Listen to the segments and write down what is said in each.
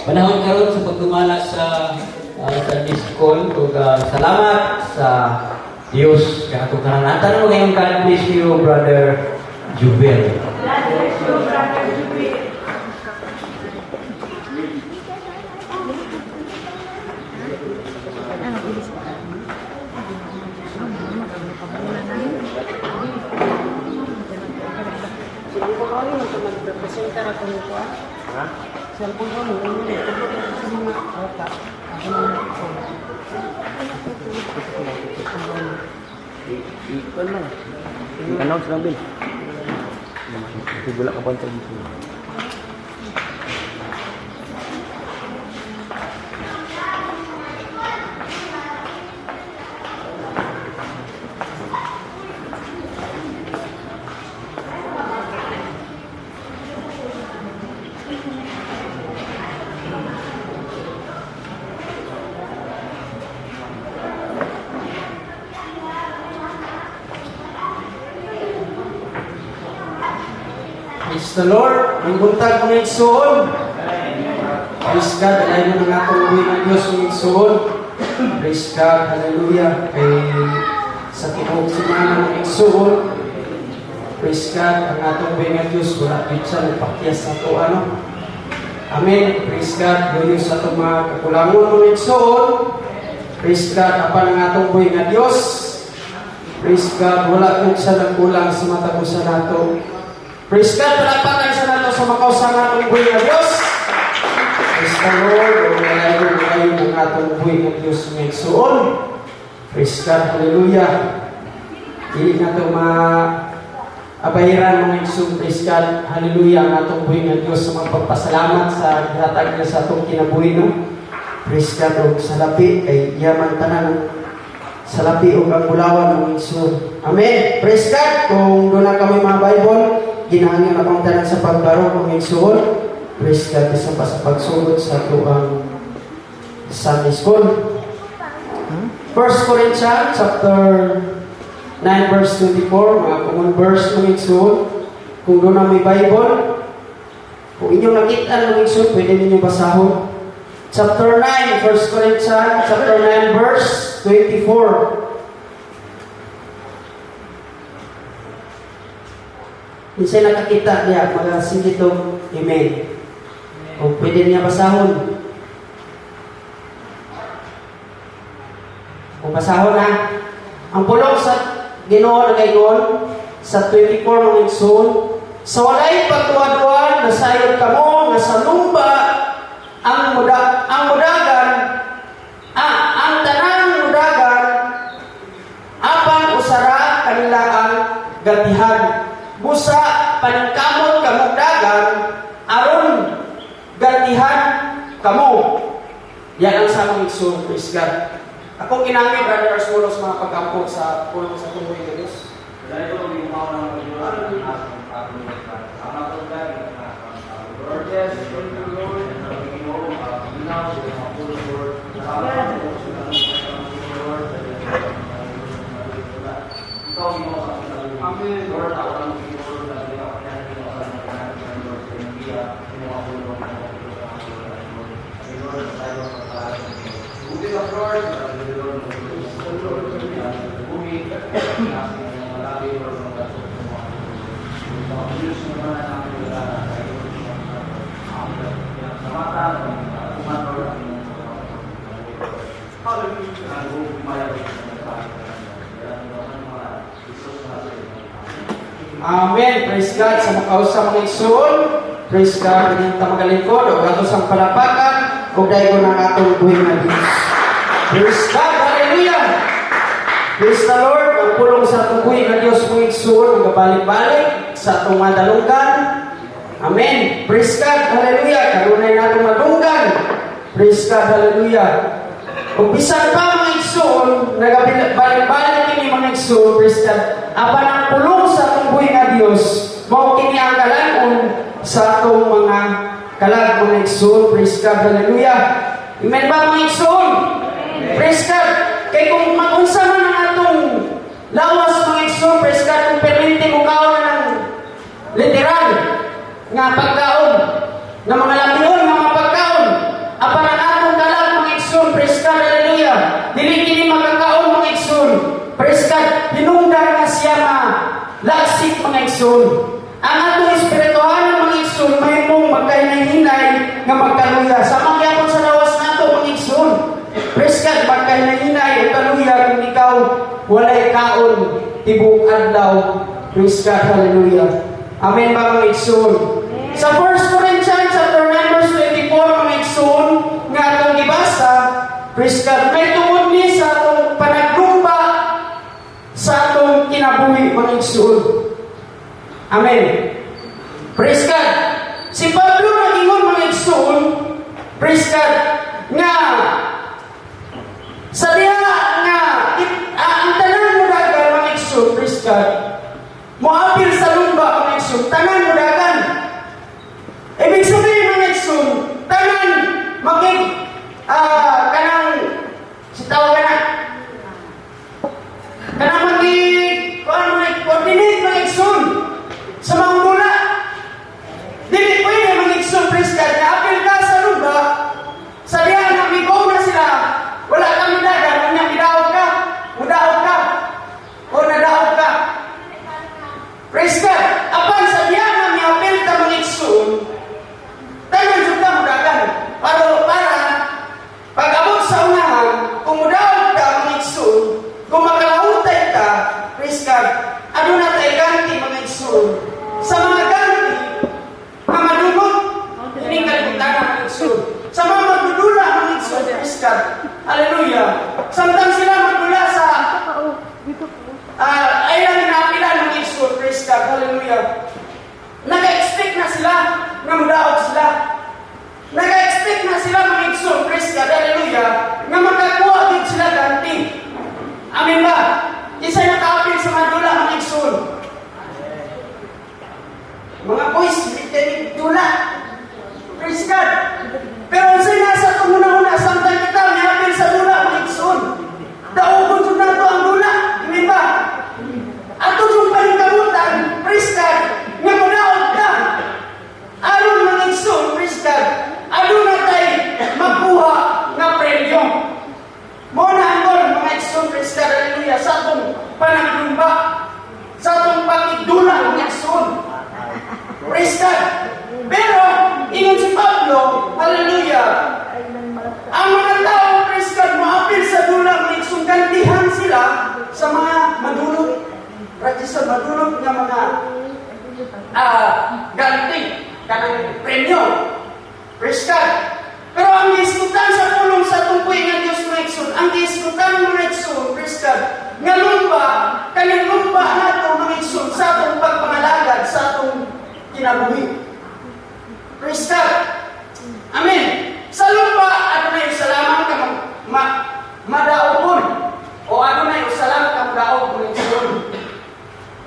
Panahon karon sa pagdumala sa Sunday School ug salamat sa Dios kay atong kananatan mo ngayong God bless you, Brother Jubel. God bless you, Brother Jubel. Cellphone ko rin, mag-representa ako nito. Ha? Cellphone ko rin, sa mga kota. Ikon lang. I-announce lang, Bill. Wala ka pa ang tradisyon. Praise the Lord. Ang buntag ng igsoon. Praise God. Alayin mo ng atong buhay ng Diyos ng igsoon. Praise God. Hallelujah. Kay sa tinuog simana ng igsoon. Praise God. Ang atong buhay ng Diyos. Wala yun siya nagpakyas sa ito. Amen. Praise God. Doon sa itong mga kakulangon ng igsoon. Praise God. Apan ang atong buhay ng Diyos. Praise God. Wala yun siya nagkulang sa matapusan nato. Praise God, palapakan sa nato sa makausan natong buhay na Diyos. Praise the Lord, o ngayon ng atong buhay na Diyos ng igsoon. Praise God, hallelujah. Hindi nato maabahiran ng igsoon, praise God, hallelujah, ang atong buhay na Diyos sa magpagpasalamat sa gihatag niya sa atong kinabuhi no. Praise God, o sa lapi, kay yaman tanan sa lapi o ang bulawan ng igsoon. Amen. Praise God, kung doon na kami mga Bible, ginahangin akong tanan sa pagbaro ng igsoon. Praise God, isa pa sa pagsulod sa tuang Sunday School. 1 Corinthians chapter 9 verse 24, mga common verse ng igsoon. Kung doon na may Bible, kung inyong nakita ng igsoon, pwede ninyo basahon. Chapter 9, 1 Corinthians chapter 9 verse 24. Minsan nakakita niya, mga sindito, amen. O pwede niya basahon. O basahon na. Ang pulong sa Ginoo na gayon, sa 24 ng igsoon, sa walay pagtuwa-tuwa, nasayod kamo, nasa lumba, ang tanang mudagan, apan usara kanila ang gatihan. Busa paningkamot kamong dagan aron gantihan kamo. Yan ang samang igsoon, praise God. Ako kinangin, Brother Arsulos, mga pagkampo sa pulong sa tuloy ng Diyos. Dahil ito yung mga ng Pagdiwan ng ating ang atong dahil Lord, yes, Lord, Lord, and the Ginoo, ginaw sa mga pulong, Lord, salamat po sa Lord, ikaw mo sa amin, Lord, ako lang Amen. Praise God sa makausap ng igsoon. Praise God ng tamagalingkod o gatos ang palapakan o dahil ko ng atong buhay na Diyos. Praise God. Hallelujah. Praise the Lord. Ang pulong sa atong buhay na Diyos kung igsoon, magabalik-balik sa atong madalunggan. Amen. Praise God. Hallelujah. Kanunay na atong madunggan. Praise God. Hallelujah. Kung bisan pa mga igsoon, nagabalik-balik ini mga igsoon, praise God. Apan ang pulong sa atong buhay na Diyos, mao kini ang kalagon sa atong mga kalag mga igsoon, praise God, hallelujah. Amen ba mga igsoon? Praise God. Kay kung mag-unsa man ang atong lawas mga igsoon, praise God, kung permente mo kaon ng literal nga pagkaon, nga mga labiyon, nga mga pagkaon, igsoon. Ang atong espirituhan ng mga igsoon may mong magkahinay-hinay nga magkaluya. Sa magyapon sa lawas nato mga igsoon. Praise God, magkahinay-hinay o kaluya kung ikaw walay kaon tibok adlaw. Praise God, hallelujah. Amen ba mga igsoon? Sa 1 Corinthians chapter 9 verse 24 mga igsoon nga atong gibasa, praise God, may tungod ni sa atong panaglumba sa atong kinabuhi mga igsoon. Amen. Praise God. Si Pablo nagingon mga igsoon, praise God, nga sa diha nga ang tanan mo dagan mga igsoon, praise God, moapil sa lumba mga igsoon, tanan mo dagan. Ibig sabihin mga igsoon, tanan maging kanang si tawag na kanang maging coordinate mga igsoon sa mga mula. Dili pwede mga igsoon, praise God, na apil ka sa lumba, sa diha na migaw na sila, wala kang dagan, unya midaog ka, o nadaog ka. Praise God. Apan sa diha na miapil ka mga igsoon, tanan jud ka mudagan. Para pag-abot sa unahan, kung mudaog ka mga igsoon, kung makalahutay ka, praise God, aduna tay ganti mga igsoon. Sa mga ganti, mga madunot, hindi kalimutan mga igsoon. Sa mga magdudula mga igsoon, praise God, hallelujah. Samtang sila magdula sa ay lang inapilan mga igsoon, praise God, hallelujah. Nag-expect na sila nga mudaog sila. Nag-expect na sila mga igsoon, praise God, hallelujah, nga makakuha din sila ganti. Amen ba? Isa'y nakaapil sa mga dula mga igsoon. Mga boys, hindi dula. Praise God. Pero isa'y nasa tumuna-una, samtang kita may apil sa dula mga igsoon. Daugon dun na ito ang dula. Amen ba? Ato yung panikamutan, praise God, nga mudaog ka. Aron mga igsoon, praise God, aron na tayo magkuha nga premyo. Muna ang doon, mga igsoon, praise God, hallelujah, sa atong panaglumba, sa atong pagidula, mga igsoon. Praise God. Pero, ingon si Pablo, hallelujah, ang mga tao, praise God, maapil sa dula, mga igsoon, gantihan sila sa mga madulog. Sa madulog nga mga ganti, kanang premyo. Praise God. Pero ang giskutan sa pulong sa tungkoy nga Diyos mga igsoon, ang giskutan mga igsoon, praise God, nga lumba, kanang lumba nato mga igsoon sa atong pagpangalagad, sa atong kinabuhi. Praise God. Amen. Sa lumba, ano na yung salamang ka madaopon, o ano na yung salamang ka madaop mga igsoon.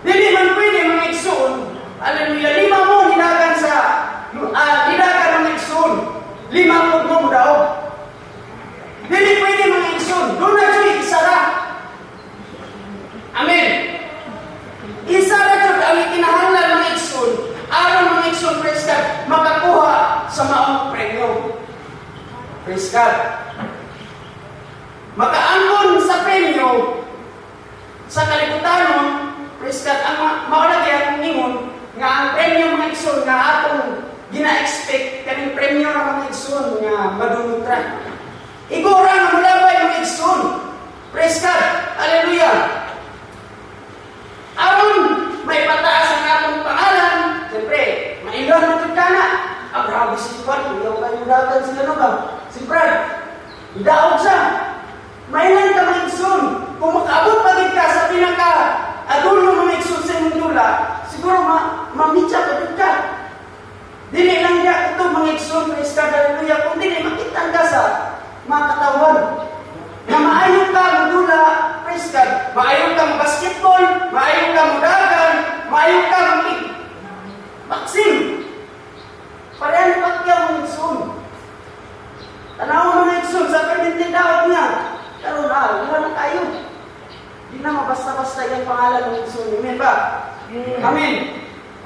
Dili man pwede mga igsoon, hallelujah, lima mo nilagan sa nilagan mga igsoon, lima mo daw. Dili pwede mga igsoon, doon na dyan isara. Amen. Isara dyan ang ikinahanglan mga igsoon, aron mga igsoon, praise God, makakuha sa maong premyo. Praise God. Makaangkon sa premyo, sa kalibutanon, praise God, ang maulagi ang ningon nga ang premyo mga igsoon nga atong gina-expect kaning premyo ng mga igsoon nga madunutra. Igora nga mulabay mga igsoon. Praise God. Hallelujah. Aron may pataas ang atong pangalan, siyempre, mailan na ito ka na. Grabe si Juan, ilaw kayo dagan sila no ba? Si Brad, idaog siya. Mailan ka mga igsoon. Kung makaabot pagid ka sa pinaka adulo mga igsoon sa imong dula, siguro mamitsa pagid ka. Dili lang niya ito mga igsoon, praise God, hallelujah, kung dili makita ka sa mga katawan. Na maayon ka magdula, praise God, maayon ka mag-basketball, maayon ka mag-dagan, maayon ka mag-boxing. Parehan pagkyaw mga igsoon. Tanaw mga igsoon, sa pagintindawag niya, karoon wala na tayo. Di na mabasta-basta yung pangalan ng igsoon. Amen ba? Amen.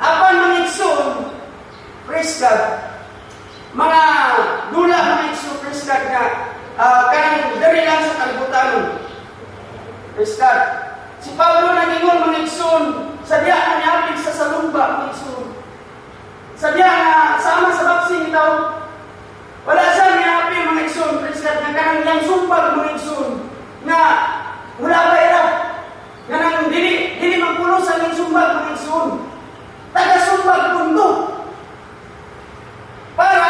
Apan mga igsoon, praise God, mga dula mga igsoon, praise God, nga kanang dari lang sa kalibutan. Praise God. Si Pablo nagingon mga igsoon Sadya na niapig sa salumba, mga igsoon. Sadya na sama sa baksing itaw. Wala siya niapig, mga igsoon. Praise God, na kanang yang sumpag, mga igsoon. Na wala ba iraw. Na nang dili magpulos ang yung sumbag, mga igsoon. Taga-sumbag punto. Para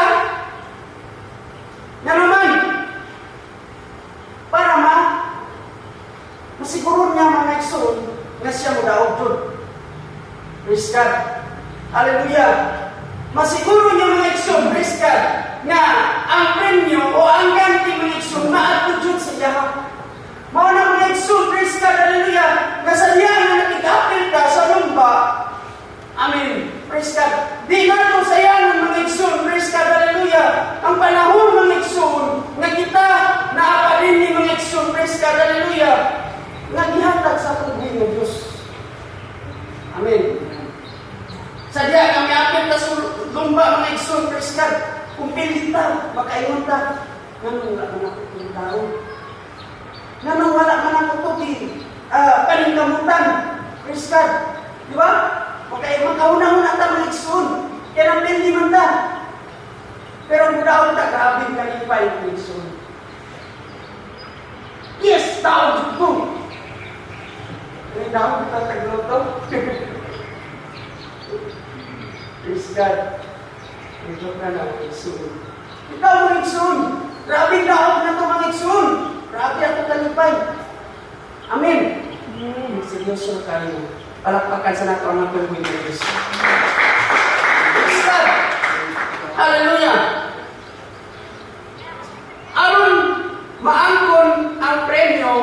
na naman, para masiguro niya mga igsoon nga siya mo daog doon. Praise God. Hallelujah. Masiguro niya mga igsoon, praise God, nga ang premyo o ang ganti mga igsoon maatod yun sa iya. Mao na mga igsoon, praise God, hallelujah, nga sa diya nga nakikapil ka sa lumba. Amen. Praise God. Di nga ito sa iyan mga igsoon, praise God, hallelujah. Ang panahon mga igsoon, nga kita naaparin ni mga igsoon, praise God, hallelujah, nga gihatag sa pagbuhay ng Diyos. Amen. Sa diya kami apil ta sa lumba mga igsoon, praise God. Kung pilit ta, makaingon ta, nganong wala man ako itong tao. Nganong wala man ako ito paningkamutan. Praise God. Di ba? Makauna-una ta mga igsoon. Kaya nang pindi man ta. Pero mudaon ta, grabe kalipay mga igsoon. Yes, tao dito. May daon kita tagloto. Praise God. Ito ka na mga igsoon. Ikaw mga igsoon. Grabe daon na ito mga igsoon. Grabe ako kalipay. Amen. Seryoso na kayo. Palakpakan sa nato ang mga pagbuhay ng Diyos. Praise God. Hallelujah. Aron maangkon ang premyo,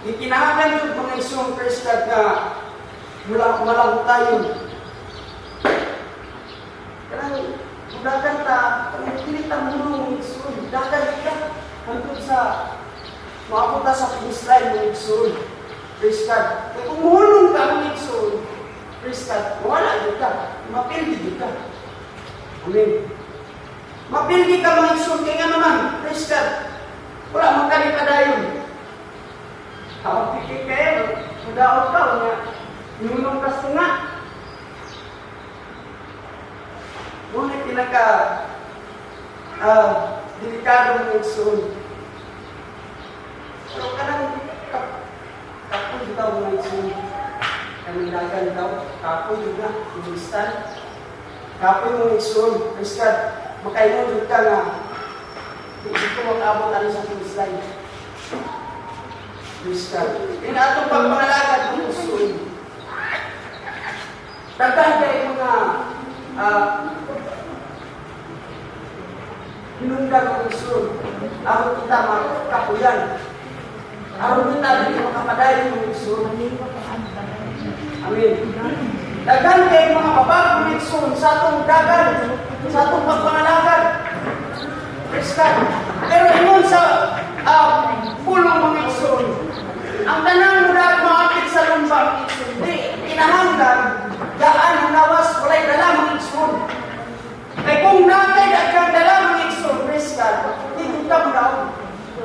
ikinahanglan yung mga igsoon, praise God, na malago tayo. Karang dagan ta, ang kilita mo ng igsoon, dagan ka hangtod sa maapunta sa Israel ng igsoon. Praise God. Kung umuhulong ka ng igsoon, praise God, wala din ka, mapildi din ka. Amen. Mapildi ka mga igsoon, kaya nga naman, praise God, wala magkali ka dayon. Kapag pikik kayo, madaot ka, nunong ka nga. Ngunit delikado ng igsoon. Pero kanang kapoy daw mga igsoon. Kanang dagan daw, kapoy na, inistan. Kapoy mga igsoon. Praise God, makainod ka nga, hindi ko mag-abot ano sa Israel. Praise God. Yung atong pagpangalagad ng igsoon. Dagan kayo mga hinunggan ng igsoon. Aron kita makapuyan. Aron kita hindi makapadayon ng igsoon. Amen. Dagan kayo mga babag ng igsoon sa atong dagan, sa atong pagpangalagad. Praise God. Pero ingon sa pulong mga igsoon, ang tanang mula maapit sa lumba mga igsoon, di kinahanglan daan nawas walay dala mga igsoon. Kaya kung nakay dagang dala mga igsoon, praise God, hindi ka mo daw,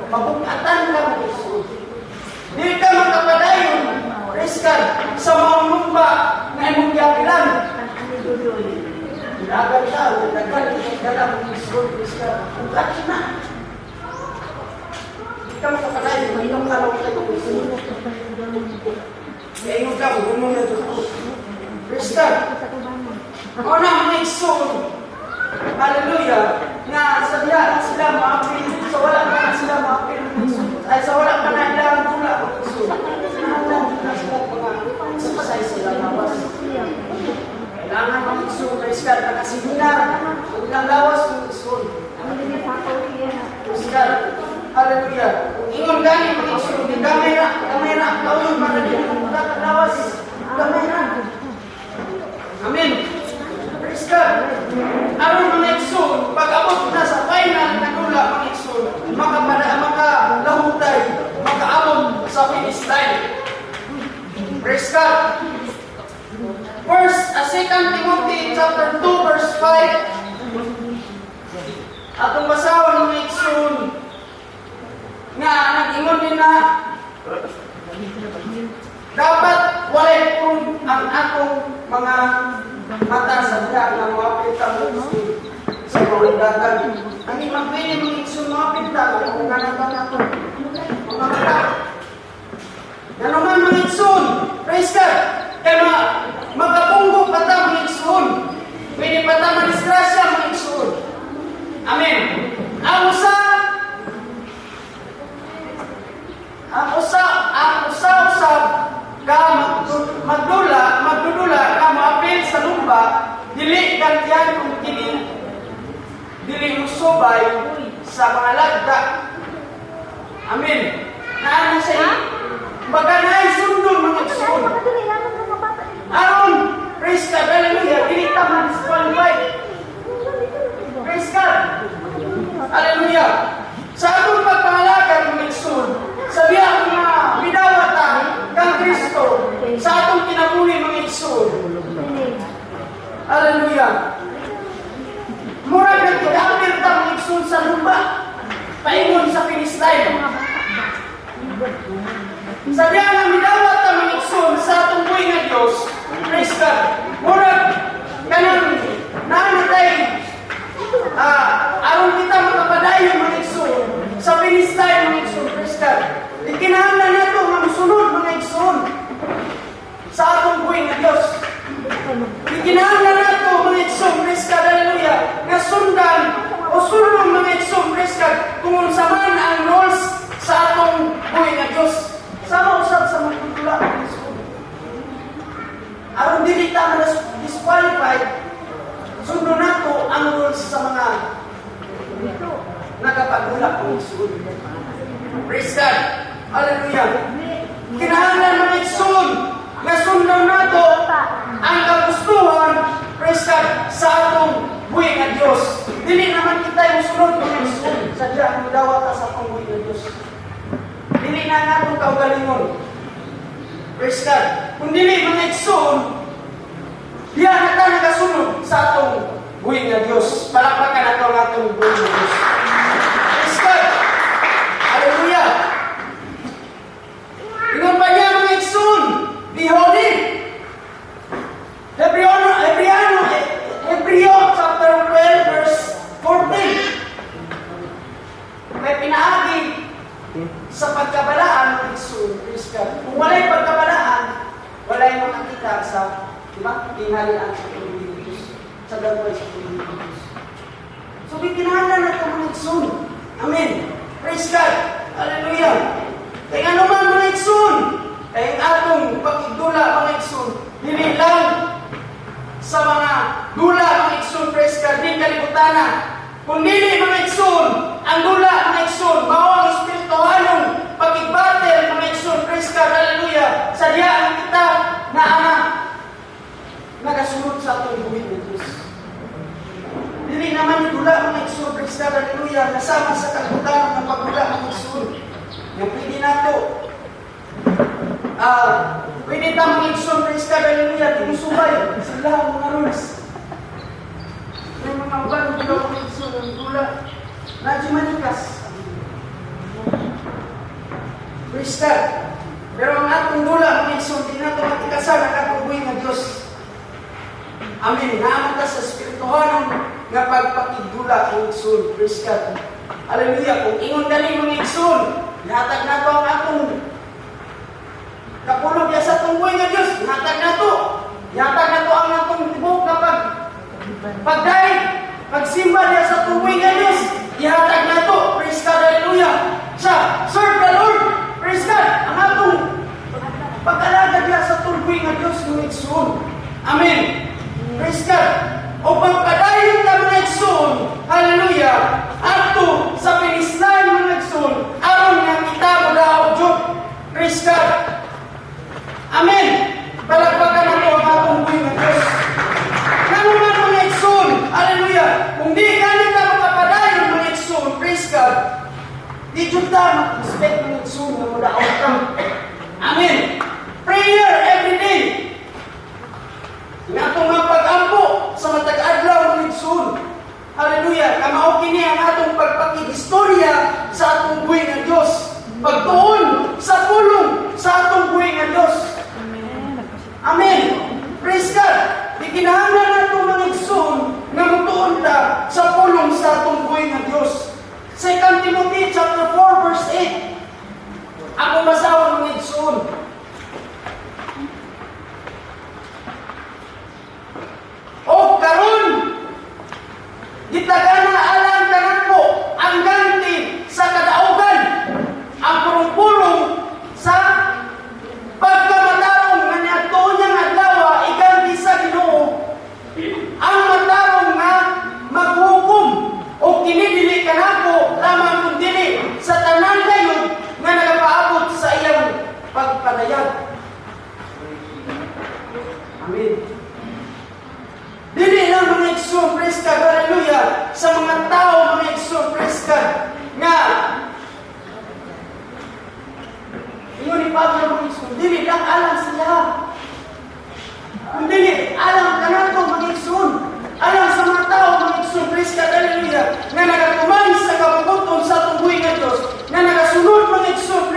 mabukatan ka mga igsoon. Hindi ka makapadayon, praise God, sa mga lumba na imong yakilan. Dagan ka, dagan dala mga igsoon, praise God. Bukat na. Hindi ka makapadayon, hindi ka makalaw ka mga igsoon. Kaya ingon ka, gumong na Diyos. Praise God. O na mga igsoon, hallelujah, nga sa diyan sila maapil, sa wala pa na sila maapil, ay sa wala pa na ilang tula o igsoon. Sinahanglan na sila mga exercise sila lawas. Kailangan mga igsoon, praise God, nakasiginar, o ilang lawas ng igsoon. Praise God. Hallelujah. Ingon gani mga igsoon, gamay na, kaulong para din ang lawas, gamay na. Amen. Praise God. Aron mga igsoon, pag-abot na sa final na nula mga igsoon, makalahutay, makaabot sa Palestine. Praise God. First, 2 Timothy chapter 2 verse 5. Atong basawan mga igsoon nga nag-ingon din na dapat walay kung ang atong mga mata sa diha nga mapit ang igsoon sa mga dagat. Ang ipagpili mga igsoon mapit ang kung ganang nato. Mga mata. Yan naman mga igsoon. Praise God. Kaya magkapunggo pa ta mga igsoon. Pwede pa ta madisgrasya mga igsoon. Amen. Ang usa ka magdudula ka maapil sa lumba, dili gantian kung dili musubay sa mga lagda. Amen. Naano siya? Baganay sundon mga igsoon. Aron, praise God, hallelujah, dili ta ma-disqualified. Praise God. Hallelujah. Sa atong pagpangalaga mga igsoon, sabi ang mga bidawata kang Kristo sa atong kinabuhi mga igsoon. Hallelujah. Murag nagkakapir ta mga igsoon sa lumba, paingon sa Palestine. Sabi ang bidawata mga igsoon sa atong buhay nga Diyos, praise God. Murag kanang naanatay aron kita makapadayon mga igsoon sa Palestine mga igsoon, praise God. Ikinahanglan nato nga musunod mga igsoon sa atong buhay nga Dios. Ikinahanglan nato mga igsoon, praise God, hallelujah, nga sundan o sunod mga igsoon, praise God, kung unsa man ang rules sa atong buhay nga Dios. Sama usab sa mga tula mga igsoon. Aron dili ta disqualified, sundan nato ang rules sa mga nagapagulak ng igsoon. Praise God. Hallelujah. Kinahanglan mga igsoon nga sundan nato ang kagustuhan, praise God, sa atong buhay nga Dios. Dili naman kita musunod mga igsoon sa diha ang dawat sa atong buhay nga Dios. Dili na natong kaugalingon. Praise God. Kung dili mga igsoon, diha na ta nagasunod sa atong buhay nga Dios. Palakpakan nato ang atong buhay nga Dios. Praise God. Hallelujah. Ingon pa niya mga igsoon, be holy. Hebreo chapter 12 verse 14. May pinaagi sa pagkabalaan ng igsoon, praise God. Kung walay pagkabalaan, walay makakita sa, di ba, tinghalian sa pagkabalaan ng Diyos, sa gagawin sa pagkabalaan ng Diyos. So, kinahanglan natin mga igsoon. Amen. Praise God. Hallelujah. Kaya nga naman mga igsoon, kaya ang atong pag-igdula mga igsoon, dili lang sa mga dula mga igsoon, praise God, din kalibutana. Kung dili mga igsoon, ang dula mga igsoon, mao ang espirituhanong pag-igbatel mga igsoon, praise God, hallelujah, sa diha ang kita na nagasunod sa atong buhay ng Diyos. Dili naman yung dula mga igsoon, praise God, hallelujah, nasama sa kalibutanan ng pagdula mga igsoon. Yung pwede nato, pwede tayong mga igsoon, praise God, hallelujah, tinusubay sila ang mga rules. May mga bago daw mga igsoon, ang dula, radyo manikas. Praise God. Pero ang atong dula, mga igsoon, di nato matikasan ang atong buhay ng Diyos. Amen. Naaman ta sa espirituhanong nga pagpakigdula ng igsoon, praise God. Hallelujah. Kung ingon dali mga igsoon, ihatag na to ang atong kapulog ya sa atong buhay nga Diyos. Ihatag na to. Ihatag na to ang atong tibok na pagdaig, pagsimba niya sa atong buhay nga Diyos. Ihatag na to. Praise God. Hallelujah. Serve the Lord. Praise God. Ang atong pag-alaga niya sa atong buhay nga Diyos ng igsoon. Amen. Praise God. O pagpadayon na mga igsoon, hallelujah, ato sa Palestine mga igsoon, aron nga kita mula Diyos. Praise God. Amen. Palagpagan nato ang atong buhay ng Diyos. Nanuman mga igsoon, hallelujah, kung di ganit na makapadayon mga igsoon, praise God, di Diyos na mag-expect mga igsoon na mula outcome. Amen. Prayer every day. Nga itong mga pag-ampo sa matag-adlaw ng igsoon. Hallelujah. Kamao kini ang atong pagpakig-istorya sa atong buhay ng Diyos. Pagtuon sa pulong sa atong buhay ng Diyos.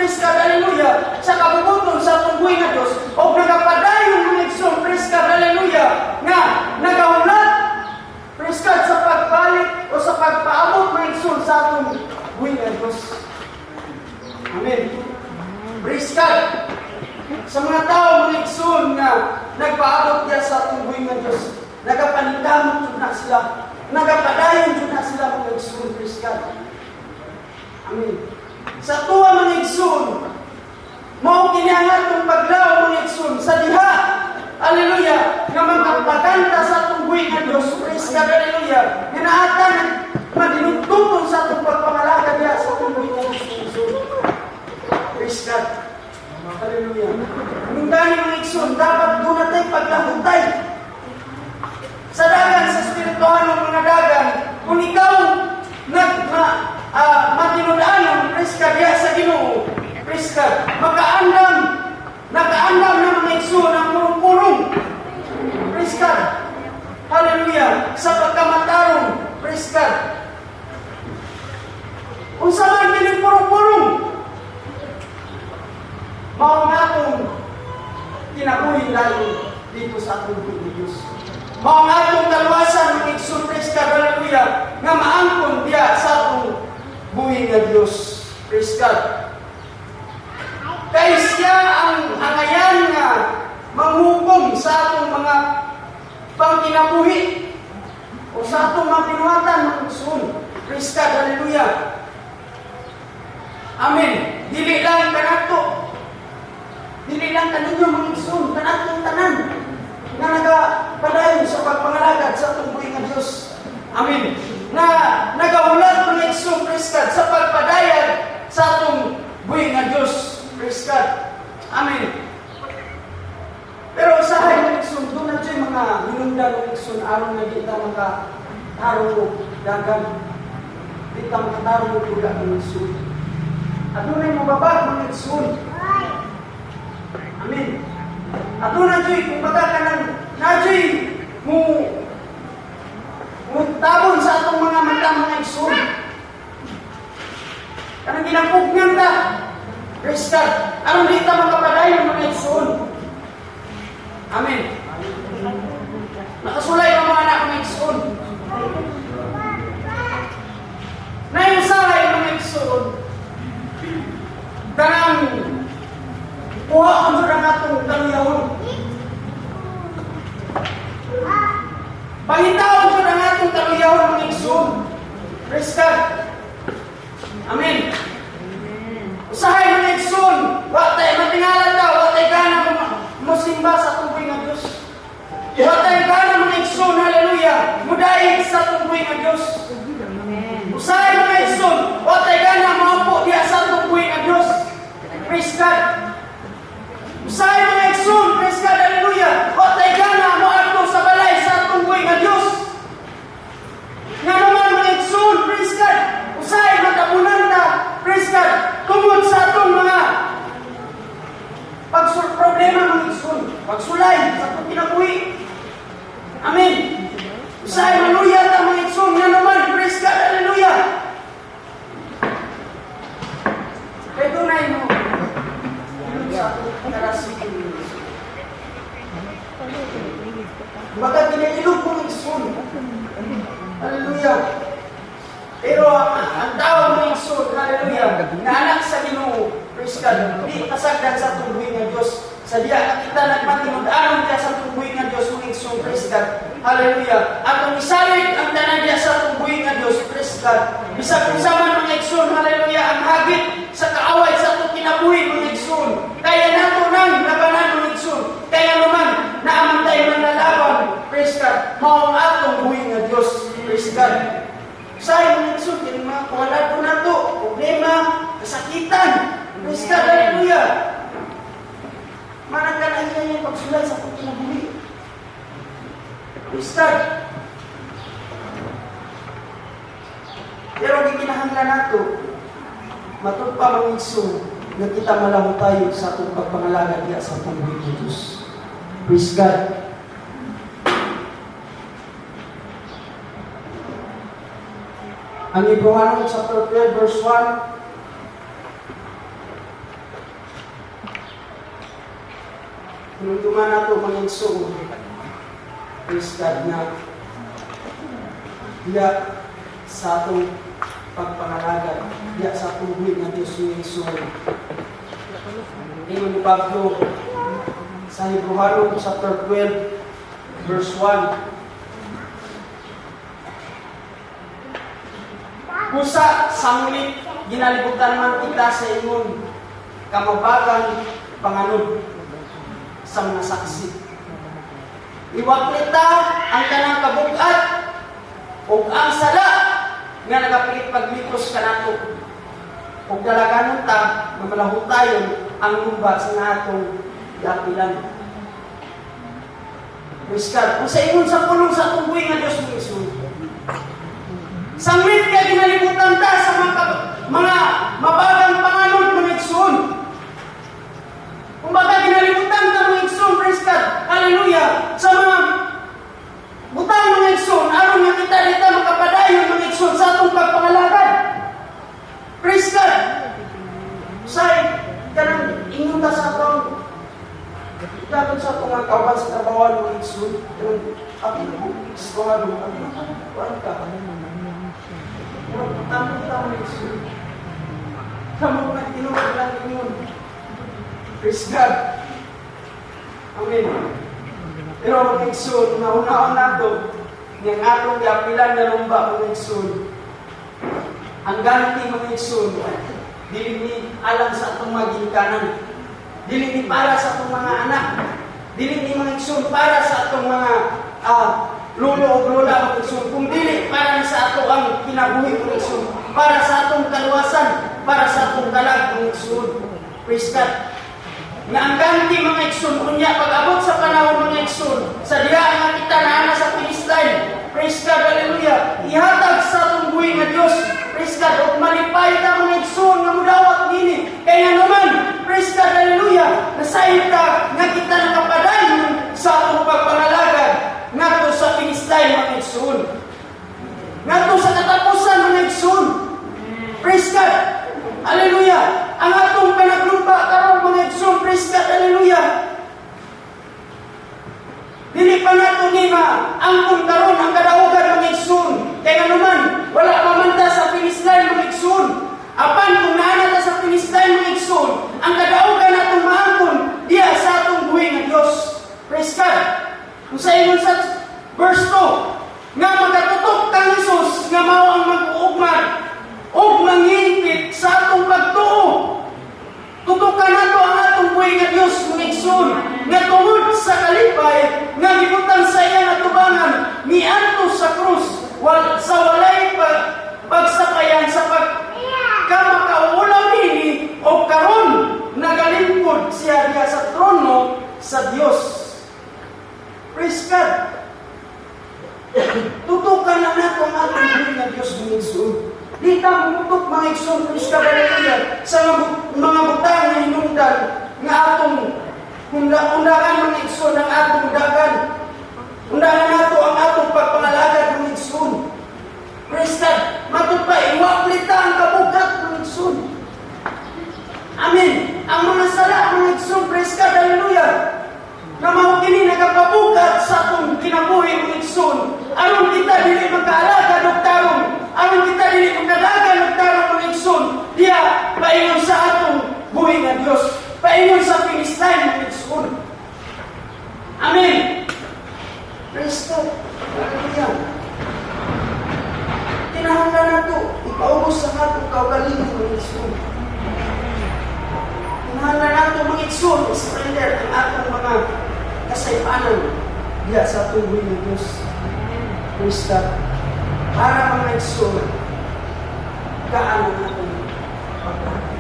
praise God, hallelujah, sa kabubuton sa atong buhay nga Dios, o nagapadayon mga igsoon, praise God, hallelujah, nga nagahulat, praise God, sa pagbalik o sa pagpaabot mga igsoon sa atong buhay nga Dios. Amen. Praise God. Sa mga tao mga igsoon nga nagpaabot diya sa atong buhay nga Dios, nagapanindamot jud na sila, nagapadayon jud na sila mga igsoon, praise God. Amen. Sa tuwa mga igsoon, mao kiniangat ng paglaw mga igsoon sa diha, hallelujah, nga magpaganda sa atong buhay nga Dios, praise God, hallelujah, nga naatan madinugtong sa atong pagpangalaga diha sa atong buhay nga Dios, praise God, hallelujah. Nung dahil mga igsoon, dapat doon natin paglahutay sa dagan, sa spiritual ng mga dagan, kung ikaw matinudaan, praise God, diha sa Ginoo, praise God, nakaandam na mga igsoon ang purong-purong, praise God, hallelujah, sa pagkamatarong, praise God. Kung saan kining purong-purong, mao nga akong kinabuhi lalo dito sa atong buhay Diyos. Mao nga atong kaluwasan ng igsoon, praise God, hallelujah, nga maangkon diya sa atong buhay nga Diyos, praise God. Kay siya ang angayan nga manghukom sa atong mga pangkinabuhi o sa atong mga pinuhatan ng igsoon, praise God, hallelujah. Amen. Dili lang kanato, dili lang kaninyo mga igsoon, kanatong tanan na nagapadayon sa pagpangalagad sa atong buhay nga Diyos. Amen. Na nagahulat mga igsoon, praise God, sa pagpadayag sa atong buhay nga Diyos, praise God. Amen. Pero usahay mga igsoon, doon na dyan mga hinungdan mga igsoon, aron na kita makatarong mo dagan, kita makatarong mo tula mga igsoon. At doon ay mababag mga igsoon. Amen. At doon na dyan, kung baga ka na dyan, tabon sa atong mga mata mga igsoon. Kanang ginapugnan ta, praise God, aron di ta makapadayon mga igsoon. Amen. Nakasulay ang mga anak mga igsoon. Nayusahay mga igsoon, kanang kuha ang surang atong kaluyahon. Pangitawag ko ng atong kaluyahon mga igsoon. Praise God. Amen. Usahay mga igsoon, watay matingalan ta, watay gana musimba sa atong buhay nga Diyos. Watay gana mga igsoon, hallelujah, mudaig sa atong buhay nga Diyos. Usahay mga igsoon, watay gana maupo diya sa atong buhay nga Diyos. Praise God. Usahay mga igsoon, praise God, hallelujah, watay gana moadto sa balay sa atong buhay nga Diyos. Nga naman mga igsoon, praise God, usahay matabunan ta, praise God, tungod sa atong mga problema mga igsoon, pagsulay sa atong kinabuhi. Amen. Usahay maluya ta mga igsoon, nga naman, praise God, hallelujah. Kaya tunay mo, sa atong karasikin. Baga ginilog mga igsoon. Hallelujah. Pero ang tao mga igsoon, hallelujah, na anak sa Ginoo, praise God, hindi kasagdan sa atong buhay nga Diyos. Sa diya kita nagmatinod-anon diya sa atong buhay nga Diyos, mga igsoon, praise God, hallelujah. Atong isalig ang tanan diya sa atong buhay nga Diyos, praise God. Bisag kung saman mga igsoon, hallelujah, ang hagit sa kaaway sa atong kinabuhi mga igsoon. Kaya nato nang labanan mga igsoon. Kaya naman naamantay man nalaban, praise God, mao ang atong buhay nga Diyos, praise God. Say mga igsoon, kini mga kawalan po nato, problema, kasakitan, praise God, hallelujah. Managkalahin niya yung pagsulay sa atong kinabuhi. Praise God. Pero gikinahanglan nato, matud pa mga igsoon, nga kita malahon tayo sa atong pagpangalaga diya sa atong buhay nga Diyos. Praise God. Ang Hebrew chapter 12 verse 1, Hinunduman nato mga igsoon. Praise God na diya sa atong pagpangalagad, diya sa atong buhay nga Diyos yung igsoon. Ingon ni Pablo sa Hebrew chapter 12 verse 1. Kusa sanglit ginalibutan man kita sa ingon kamabagan panganod sa mga saksi. Iwaklita ang kanang kabugat ug ang sala nga nagapilit paglikos kanato. Ug dalaganon ta nga malahutayon ang lumba sa atong dapilan. Praise God. Kung sa ingon sa pulong sa atong buhay nga Diyos mo isun. Sanglit kaya ginalibutan ta sa mga mabagang panganod mga igsoon. Kung baga ginalibutan ta mga igsoon, praise God, hallelujah, sa mga butang mga igsoon, aron nga kita dito makapadayon mga igsoon sa atong pagpangalagad. Praise God. Say, kanang ingon ta sa atong dapat sa atong mga kauban sa trabawan mga igsoon, kanang istorado, kuwan ka, tama igsoon. Kamu na tinuod lang ingon. Praise God. Amen. Pero mga igsoon, nauna-on nato, ng atong yapilan na lumba mga igsoon. Ang ganti mga igsoon, dili ni alam sa atong magingkanan. Dili ni para sa atong mga anak. Dili ni mga igsoon para sa atong mga lolo o lola mga igsoon. Kung dili para sa ato ang kinabuhi mga igsoon. Para sa atong kaluwasan, para sa atong kalag mga igsoon. Praise God. Nga ang ganti mga igsoon, unya pag-abot sa panahon mga igsoon, sa diya nga kita naana sa Palestine. Praise God, hallelujah. Ihatag sa atong buhay nga Diyos. Praise God, o malipay ta mga igsoon nga mudawat nini. Kaya naman, praise God, hallelujah, nasayit ta nga kita nakapadayon sa atong pagpangalagad ngadto sa Palestine mga igsoon. Ngadto sa katapusan mga igsoon. Praise God, hallelujah. Ang atong panaglumba karon mga igsoon, praise God, hallelujah. Dili pa nato ni angkon karon ang kadaugan mga igsoon. Kaya naman, wala pa man ta sa Palestine mga igsoon. Apan kung naana ta sa Palestine mga igsoon, ang kadaugan natong maangkon diya sa atong buhay nga Dios. Praise God. Kung sa ingon sa verse 2, nga magkatutok kang Hesus nga mao ang mag-uugmad ug manghingpit sa atong pagtuo. Tutukan nato ang atong buhay nga Dios mga igsoon, nga tungod sa kalipay nga gibutan sa iyang atubangan miadto sa krus sa walay pagsakayan sa pagkamakauulaw nini o karon nagalingkod siya diya sa trono sa Dios. Praise God. Tutukan na nato ang atong buhay nga Dios mga igsoon. Di ta mutok mga igsoon, praise God, hallelujah, sa mga butang na hinungdan nga atong undangan mga igsoon, ang atong dagan. Undangan nato ang atong pagpangalagad mga igsoon. Praise God. Matod pa, iwaklita ang kabugat mga igsoon. Amen. Ang mga sala mga igsoon, praise God, hallelujah, na mao kini nagapabugat sa atong kinabuhi mga igsoon. Aron kita dili magkaalagad og tarong, aron kita dili magkadagan og tarong mga igsoon. Diya paingon sa atong buhi nga Dios, paingon sa Palestine mga igsoon. Amen. Praise God. Hallelujah. Kinahanglan nato ipaubos sa atong kaugalingon mga igsoon. Kinahanglan nato mga igsoon surrender ang atong mga kasaypanan diya sa atong buhi nga Dios. Praise God. Para mga igsoon, gaan ang atong pagkakas.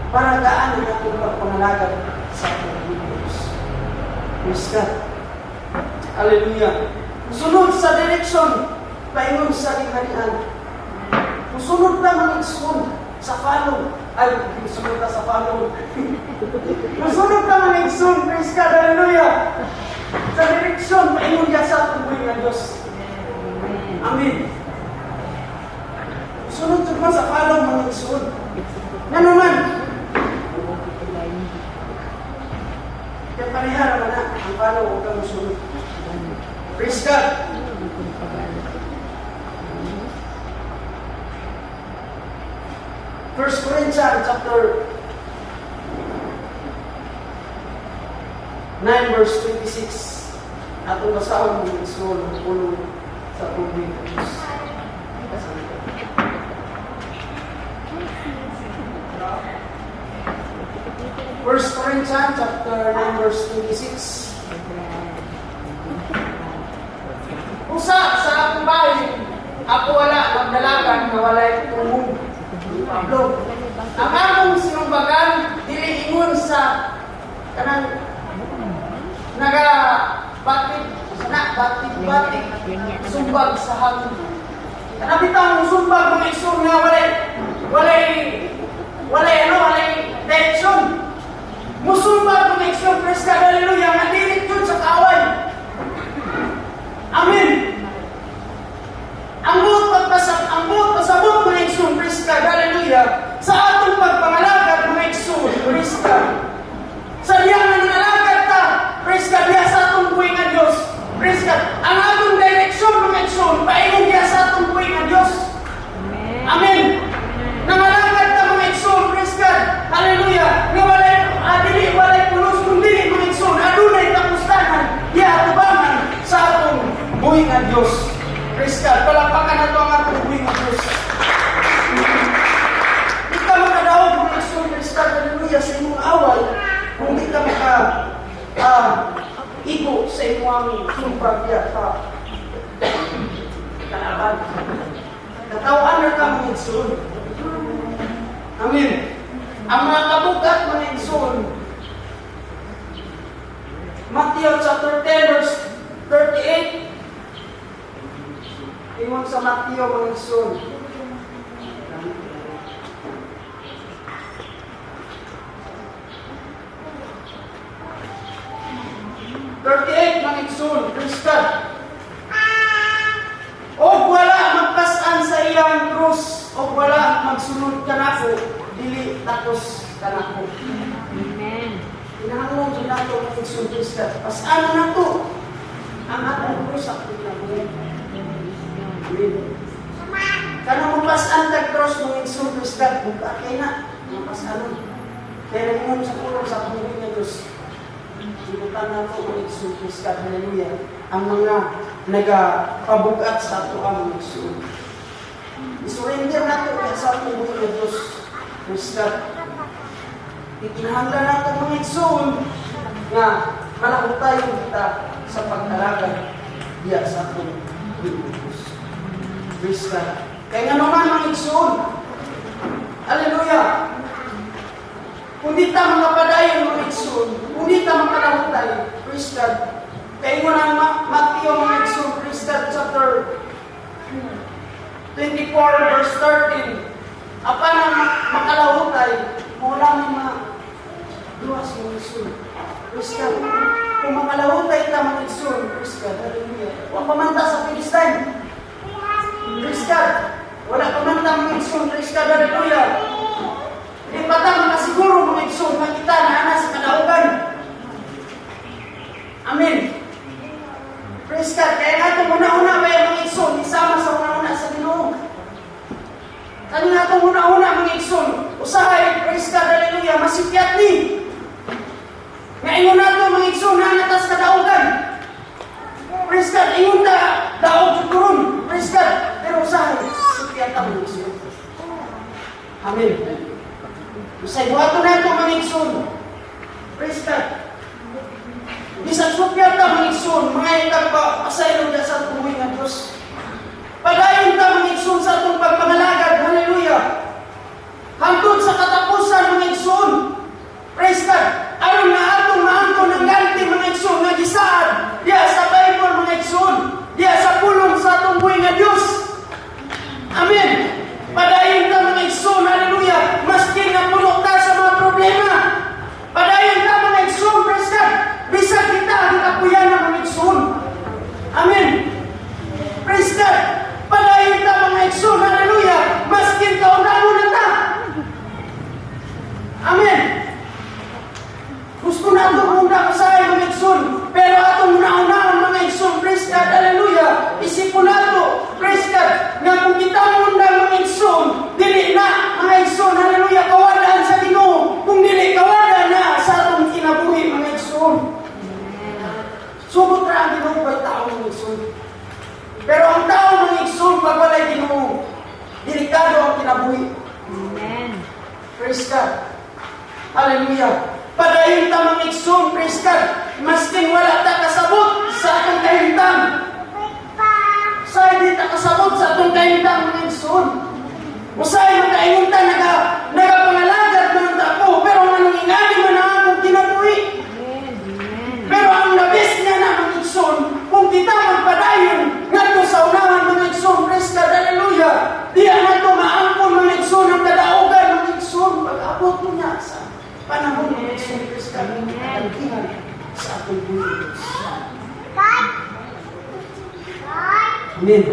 Para gaan ang atong pagpangalagad sa atong buhi nga Dios. Praise God. Hallelujah. Sunod sa direksyon, paingon sa kingharian. Sunod na mga igsoon sa follow. Ay, sunod na sa follow. Sunod na mga igsoon, praise God, hallelujah. Sa direksyon, paingon niya sa atong buhay nga Diyos. Amen. Sunod naman sa follow mga igsoon. Na naman, kaya panihara man na. Ang paano huwag kang musunod. Praise God. First Corinthians chapter 9 verse 26. Atong basahon ng Isul ng pulo sa tubig ng Diyos. First Corinthians chapter 9 verse 26. Usa sa akong bahay, ako wala magdalagan na walay tumong. Pablo. Ang among sinumbagan, dili ingon sa kanang batik sumbag sa hangin. Kanabitang sumbag mga isong nga walay direction. Musumbag mga isong, praise God, hallelujah, nga dilit yun sa kaaway. Amen. Ang buot pasabot mga isong, praise God, hallelujah, sa atong pagpangalagad mga isong, praise God. Sa diyangan ng alagad ta, praise God, diya sa atong buhay nga Diyos. Praise God. Ang atong direksyon mga isong, paingon diya sa atong buhay nga Diyos. Amen. Nangalagad ta mga isong, praise God, hallelujah, nga walay pulos kung dili mga isong, adunay kapustanan, diya atubangan sa atong buhay nga Diyos. Praise God. Palampakan na ito ang atong buhay nga Diyos. Di ka makadawag mga isong, praise God, hallelujah, sa imong away, kung di ka igo sa imong sumpag diya ka kalaban. Katawan na ka mga igsoon. Amen. Ang mga kabugat mga igsoon, Matthew chapter 10 verse 38. Ingon sa Matthew mga igsoon. Mga igsoon, praise God. O wala magpasan sa iyang krus, o wala magsunod kanako, dili takos kanako. Amen. Hinahangong dyan nato mga igsoon, praise God. Pasano na to? Ang atong krus sa pinabuhin. Kana magpasan tag krus mga igsoon, praise God. Buka kayo na, magpasanon. Kaya naman sa kulong sa pangulong na Diyos. Ibutan na ito ang igsoon, praise God, hallelujah. Ang mga nagapabugat sa ato ang igsoon. Isurrender na ito sa ato ang buhay na Diyos, praise God. Ikinahanglan na ito mga igsoon nga malakot tayo kita sa pagkalagay diya sa ato ang buhay na Diyos. Praise God. Kaya nga naman mga igsoon, hallelujah. Kung di ta makapadayon mga igsoon, kung di ta makalahutay, praise God. Kaya mo ng Matthew mga igsoon, praise God, chapter 24 verse 13. Apan ang makalahutay, mula ng mga duwas mga igsoon. Praise God. Kung makalahutay ta mga igsoon, praise God, hallelujah. Huwag pamanta sa Philistine. Praise God. Wala pamanta mga igsoon, praise God, hallelujah. Di patang makasiguro mga igsoon na kita na ana sa kadaugan. Amen. Praise God. Kaya nga itong una-una ba yung mga igsoon, isama sa una-una sa Ginoo. Kaya nga itong una-una mga igsoon, usahay, praise God, hallelujah, masipyat ni. Ngayon na ito mga igsoon, hanatas kadaugan. Praise God, ingon ta, daog turon. Praise God. Pero usahay, sipyat ang mga igsoon. Amen. Usay buhato na ito mga igsoon. Praise God. Bisag supyat ta mga igsoon, mga itang pasaylo dyan sa tuwing ng Diyos. Padayon ta mga igsoon sa itong pagpangalagad. Hallelujah. Hangtod sa katapusan mga igsoon. Praise God. Aron na atong maangkon ng ganti mga igsoon nga gisaad diya sa Bible mga igsoon. Diya sa pulong sa atong buhay nga Diyos. Amen. Padayon ta mga igsoon, hallelujah, maski nga puno ta sa mga problema. Padayon ta mga igsoon, praise God, bisag kita ang kapuyan ng mga igsoon. Amen. Praise God. Padayon ta mga igsoon, hallelujah, Praise God. Hallelujah. Padayon ta mga igsoon, praise God. Maskin wala ta kasabot sa atong kahimtang. Usay di ta kasabot sa atong kahimtang mga igsoon. Usay makaingon ta nagapangalagad man ta ko, pero manong ingani man ang akong kinabuhi. Pero ang labis niya na mga igsoon, kung kita magpadayon ngadto sa unahan mga igsoon, praise God, hallelujah. Diya na to maangkon mga igsoon ang kadaugan mga igsoon, pag-abot niya sa panahon ng igsoon, praise God, katangihan sa atong buhay. Amen.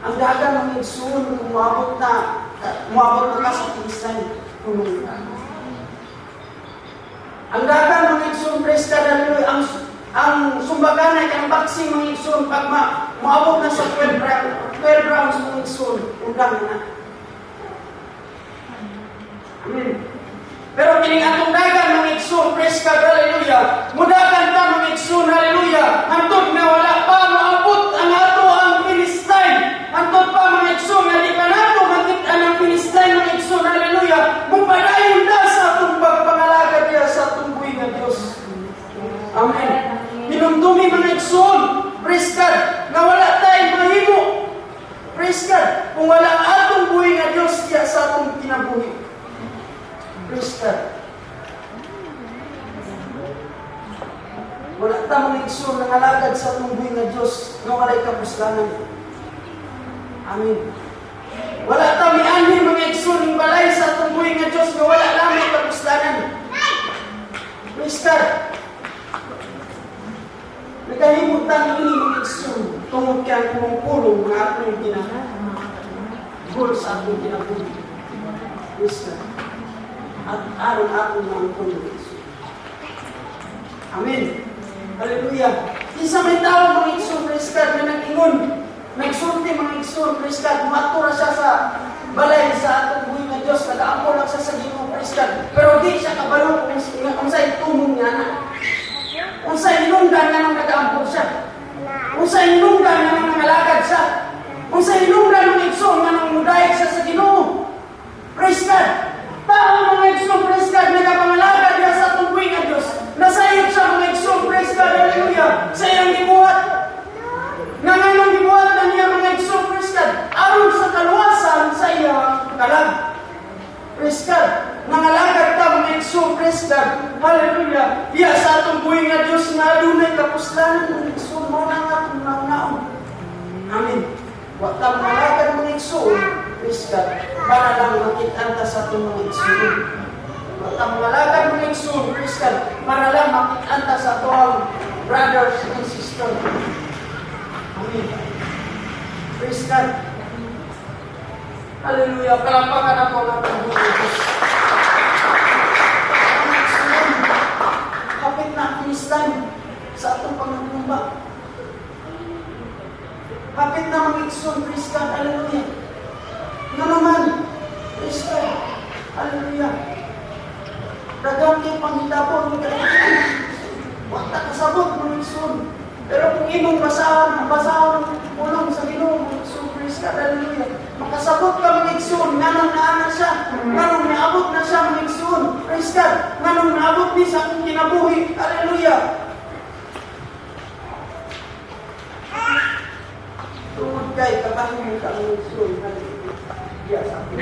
Ang dagan ng igsoon, umabot na ka sa pinsan. Ang dagan ng igsoon, praise God, hallelujah. Ang sumbagan ay ang boxing mga igsoon, pag maabot na sa 12 rounds mga igsoon, undang na. Amen. Pero kining atong dagan mga igsoon, praise God, hallelujah. Mudagan ka mga igsoon, hallelujah. Hantod na wala pa maabot ang ato ang Philistine. Hantod pa mga igsoon, na di pa nato makita ng Philistine mga igsoon, hallelujah. Mupadayon na sa atong pagpangalagad niya sa atong buhay na Diyos. Amen. Hinumdumi mga igsoon, praise God, na wala tayong mahimo. Praise God, kung wala ang atong buhay na Diyos diya sa atong kinabuhi. Praise God. Wala ta mga igsoon na ngalagad sa atong buhay na Diyos na wala'y kapuslanan. Amen. Wala ta mianhin mga igsoon ng balay sa atong buhay na Diyos na wala lamang kapuslanan. Praise God. Nagkahimutan ini mga igsoon tungod kaya pulong ng atong ginagol sa atong ginabuhi. Praise God. At aron atong mga itong igsoon. Amen. Hallelujah. Isa may tao mga igsoon, praise God, na nag-ingon, nagsulti mga igsoon, praise God, matura siya sa balay sa atong buhay na Diyos, nag-aampo lang siya sa Ginoo, praise God. Pero di siya kabalo kung sa'y tumong niya na. Kung sa'y inungdan niya nang nag-aampo siya. Kung sa'y inungdan niya nang nangalagad siya. Kung sa'y inungdan ng igsoon niya nang mudayag siya sa Ginoo. Praise God. Tao mga igsoon, praise God, nagkapangalagad niya sa atong buhay na Diyos. Nasayot siya mga igsoon, praise God, hallelujah, sa iyang gibuhat. Nanganong gibuhat na niya mga igsoon, praise God, aron sa kaluwasan sa iyang kalag. Praise God, nangalagad ka mga igsoon, praise God, hallelujah. Diya sa atong buhay na Diyos na adunay kapuslanan mga igsoon, mo na nga itong nauna-un. Amen. Huwag ta mangalagad mga igsoon, praise God, para lang makitanta sa itong mga igsoon. At ang malagad mga igsoon, praise God, para lang makitanta sa tuwang brothers and sisters. Amen. Praise God. Hallelujah. Palampakan ako ng Panginoon. Ang igsoon, kapit na ang Philistine sa atong pangagumba. Kapit na mga igsoon, praise God. Hallelujah. Na naman, praise God. Hallelujah. Dagang kay panghitapon ng kailangan. Huwag na kasabot mga igsoon. Pero kung imong basahan ng pulong sa Ginoo, mga igsoon, praise God, hallelujah. Makasabot ka mga igsoon, nganong naana siya, nganong naabot na siya mga igsoon, praise God, nganong naabot ni sa akong kinabuhi, hallelujah. Tungod kay kabahin mo ka mga igsoon, hallelujah, sa akin.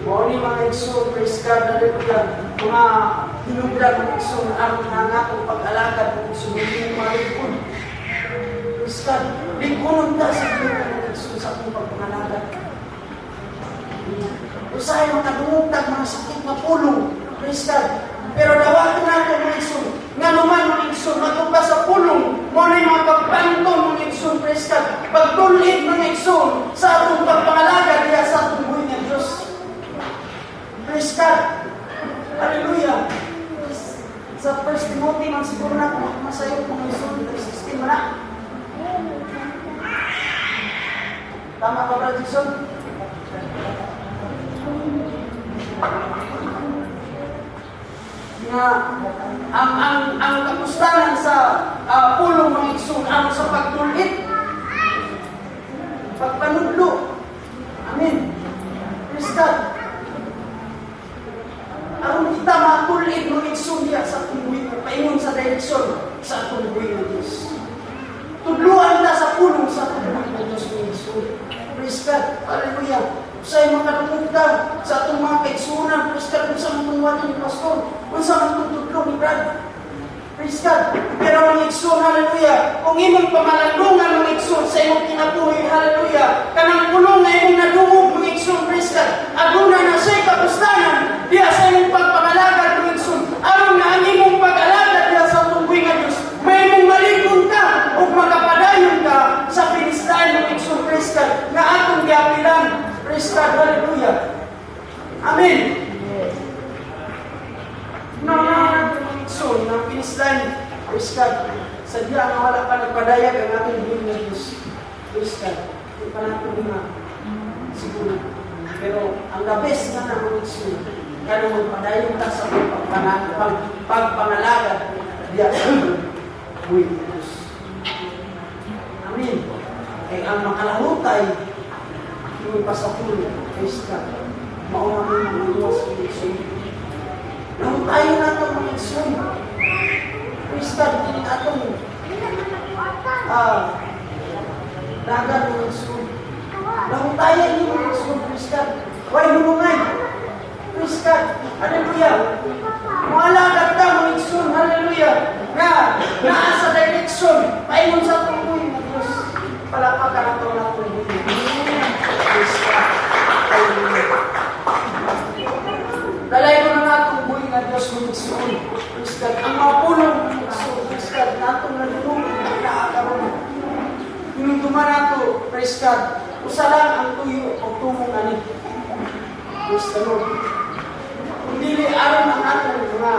Muli mga igsoon, praise God, hallelujah. Mga hinugdan mga igsoon, ang nangatong pag-alagad ng igsoon, hindi mga lingkod. Praise God, lingkunon ta sa mga igsoon sa atong pag-alagad. Usay makadungugtag mga sakit na pulong, praise God. Pero dawatin natin mga igsoon, nga naman mga igsoon, matungka sa pulong, muli mga pagpanton mga igsoon, praise God. Pagtulid mga igsoon sa atong pag-alagad, diya sa atong buhay ng Diyos. Praise God. Hallelujah. Sa 1 Timothy, man siguro na kung masayo kung isun, 3:16 mo na. Tama ba, Brother Jason? Na ang kapustanan sa pulong mga igsoon, ang sa pagtulit, pagpanudlo. Amen. Praise God. Usay makatutugda sa atong mga kaigsunan. Praise God, kung sa mga ni Pastor, kung sa mga tutudlong ni Brad. Praise God. Pero mga igsoon, hallelujah, kung imong pamalandungan mga igsoon sa imong kinabuhi, hallelujah, kanang pulong na imong nadungog mga igsoon, praise God, aduna na siya'y kapustanan, diya sa imong pagpangalagad mga igsoon, aron na ang imong pag-alagad diya sa tunggoy nga Diyos, may imong maligong ka o makapadayon ka sa Filistin mga igsoon, praise God, na atong giapilan, praise God, hallelujah. Amen. So, ng Filistin, praise God, sadya nga wala pa nagpadayag ang ating buhay na Diyos. Praise God, hindi pa natin na siguro. Pero ang the best nga na mga Diyos, kaya magpadayag ka sa pagpangalagad diya sa buhay na Diyos. Amen. Kaya ang makalahutay, yung pasapulo, praise God, mauna mo yung mga sa Diyos. Nang tayo na itong mga igsoon. Praise God, din atong dagan mga igsoon. Nang tayo ni mga igsoon, praise God. Why lumungay? Praise God. Hallelujah. Maalagat ka mga igsoon, hallelujah. Na naasa direction, paingon sa tungkoy ng Diyos. Palapakan ang ito na tungkoy. Praise God. Hallelujah. Dalay ko na natong buhay na Diyos ng Igsoon. Praise God. Ang mapulong ng Igsoon. Praise God. Natong nalulong na naakaroon. Pinunduman nato. Praise God. Usa lang ang tuyo o tumong ani. Praise the Lord. Kung dili aron ang atong mga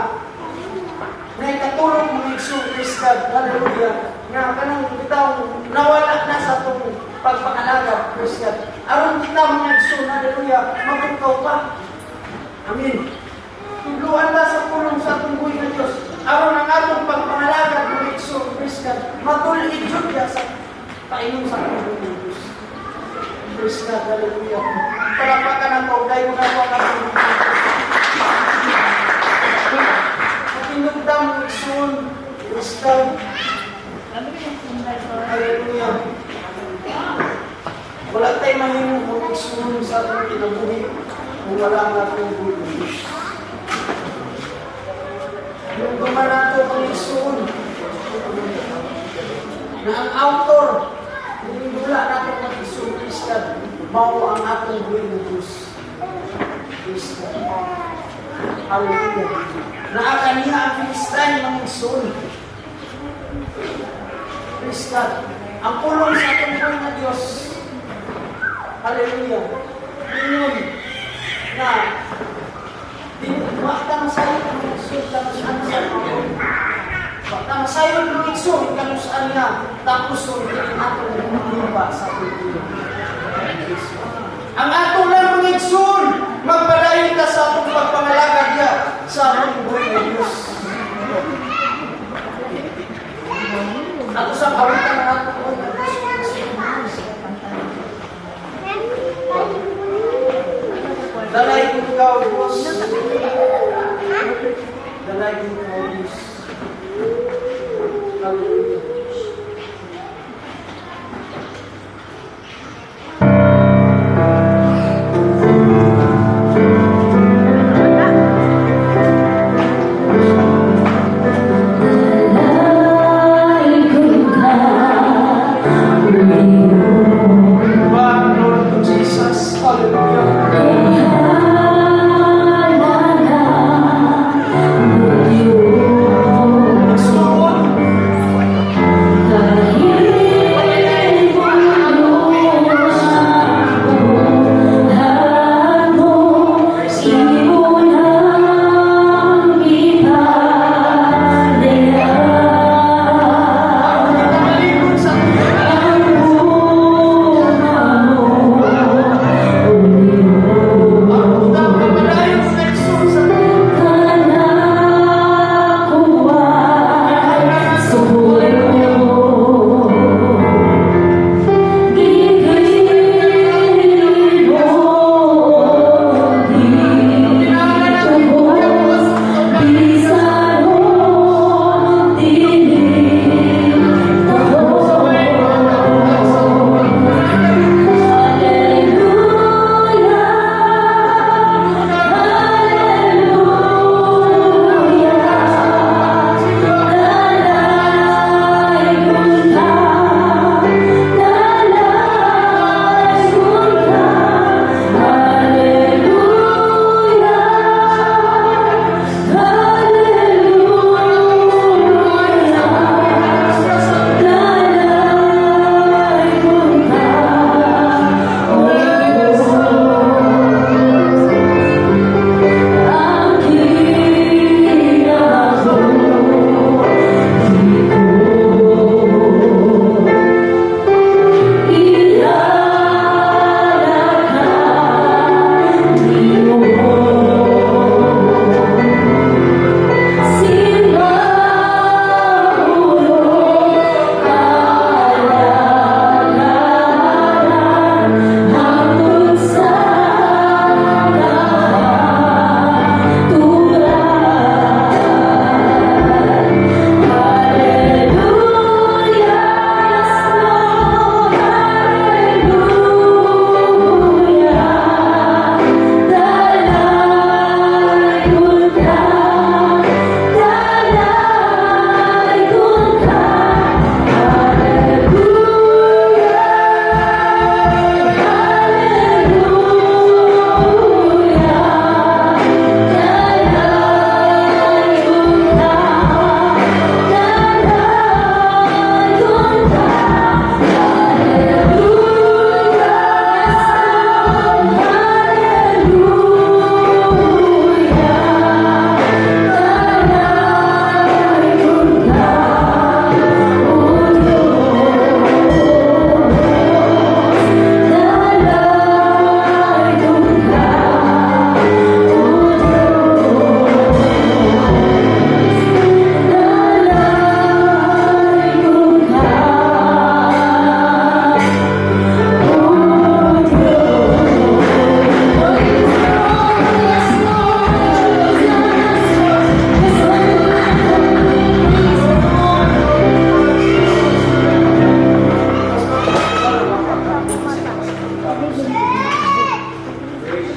naikatulong mga Igsoon. Praise God. Hallelujah. Nga kanang bitaw nawala na sa itong pagpangalaga. Praise God. Aron kita mga Igsoon. Hallelujah. Mabukaw pa. Amin. Tuluan na sa pulong sa tunggoy ng Diyos. Aron ang atong pagpangalaga ng Igsoon, praise God. Matulid yun niya sa painom sa tunggoy ng Diyos. Praise God, hallelujah. Palapakan ang pauday mo na po ang atong matinugdang ng Igsoon, praise God. Hallelujah. Wala tayong mahimong ng Igsoon sa atong kinabuhi. Kung wala ang atong buhay. Yung dumanato ang Igsoon na ang author yung wala nato ang Igsoon, praise God, mao ang atong buhay ng Diyos. Praise God. Hallelujah. Naakaniya ang Filistin ng Igsoon. Praise God. Ang pulong sa atong buhay ng Diyos. Hallelujah. Yun na wakta masayon ang Igsoon kanusan sa mga wakta masayon ang Igsoon kanusan niya tapos ulitin atong lupa sa tuloy. Ang atong lang mga Igsoon magpadayon ka sa atong pagpangalaga niya sa atong buhay ng Diyos. Ako sa kawitan ng atong buhay ng Diyos. Dalay ko ikaw, Diyos. Dalay ko ikaw, Diyos. Hallelujah.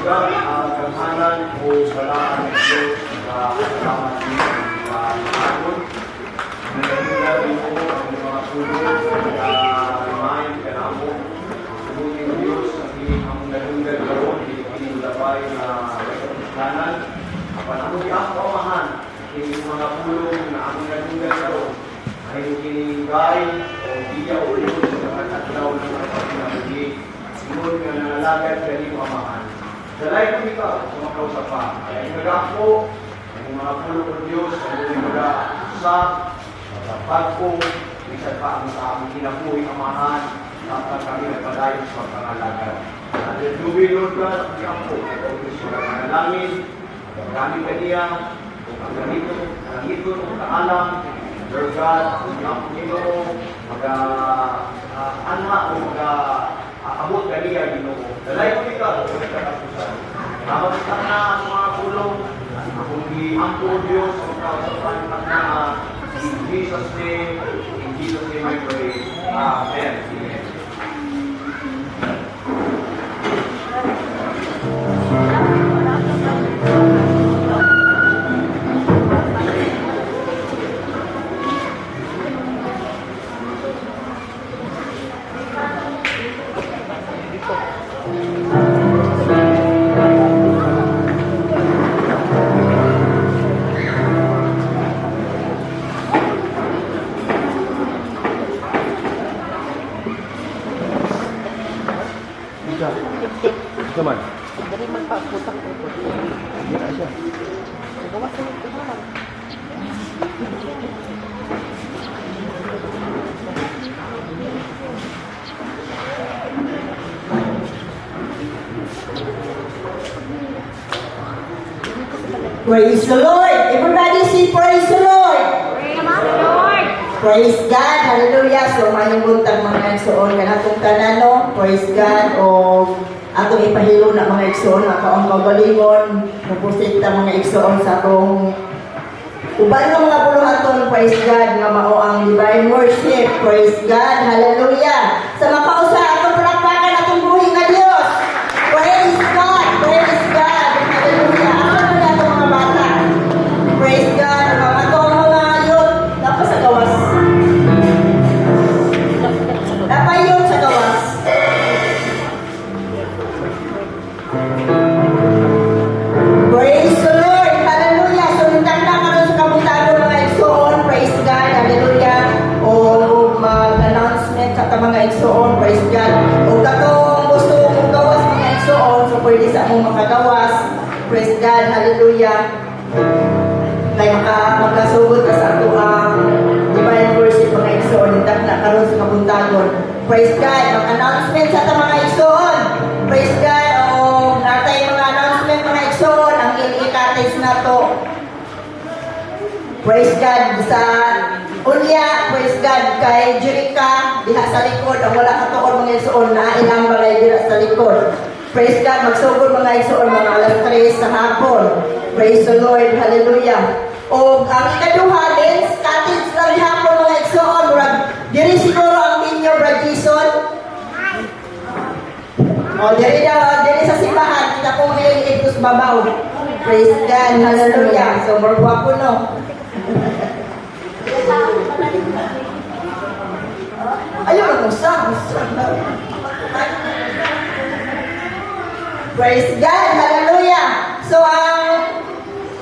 God, kaghanan o balaan ng Diyos sa kasalamat niyo sa aton. Nagaganda rin po ang mga sulod na remind ka na mo. Subutin ng Diyos sa ang nagunggal karoon, pinilabay na kanan. Panahon di ang pamahan, yung mga pulong na ang nagunggal karoon, ay kinigay o diya o lulod sa katatlaw ng mga pinabuhi. Sunod nga nangalagad ka ni pamahan. Dalay ko ikaw sa mga kausapa. Kaya nagako, ang mga pulong ng Diyos, ang mga usap, pagpagpo, isang pa ang sa aming kinabuhi amahan, kapag kami nagpadayon sa pangalaga. Hallelujah, Lord God, ang kampo, ang Diyos na manalangin, kami kaniya, ang ganito, ang kaalam, Lord God, ang kampo Ginoo, mag-anha o mag-abot kaniya Ginoo. Dalay ko ikaw, kung nagkakapusan. Habang isa na ang mga pulong, kung di-ampo Diyos, ang kausapan na in Jesus' name we pray. Amen. Amen. Naman. Dari magpaputang ko. Hindi na siya. Gawa sa ito naman. Praise the Lord. Everybody say praise the Lord. Praise God. Hallelujah. So, mayong buntag mga igsoon. Kanatong kanano. Praise God. O atong ipahilo na mga igsoon. Makaong kagalingon. Napusit na mga igsoon sa atong uban ng mga puluhaton. Praise God. Nga mao ang divine worship. Praise God. Hallelujah. Sa makausa, atong palakpakan atong buhay nga Diyos. Praise God. Praise God. Hallelujah. Ano na atong mga bata? Praise God. Mga atong mga yun. Dapat sa gawas. Dapat yun sa gawas. Praise the Lord. Hallelujah. So, nintang na ka sa kabutago mga igsoon. Praise God. Hallelujah. O mag-announcement sa mga igsoon. Praise God. O katong gusto mong gawas mga igsoon. So, pwede sa mong makagawas. Praise God. Hallelujah. Kaya magkasugod ka sa ato ang divine worship mga igsoon. Nintang na karon sa kabutagon. Praise God. Mag-announcement sa mga igsoon. Praise God. O natay mga announcement mga igsoon. Ang ilikatis na to. Praise God sa Unya. Praise God kay Jerica. Diha sa likod. Ang wala katuon mga igsoon na ilang balay diha sa likod. Praise God. Magsugod mga igsoon mga alas 3 sa hapon. Praise the Lord. Hallelujah. O ang ikaduha din, cottage lang hapon mga igsoon. Diri siguro ang ninyo, Brad Jason. O diri sa simbahan. Kita po may itos babaw. Praise God. Hallelujah. So, marwapo no. Ayun ang usap. Praise God. Hallelujah. So,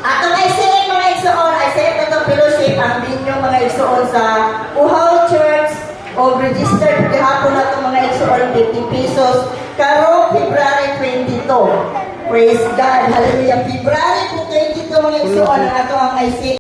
atong I-select mga igsoon, I-select na itong fellowship ang binyong mga igsoon sa Uhaw Church o registered kahapon na itong mga igsoon 50 pesos karong February 22. Praise God. Hallelujah. February 22 mga igsoon ang ato ang I-select.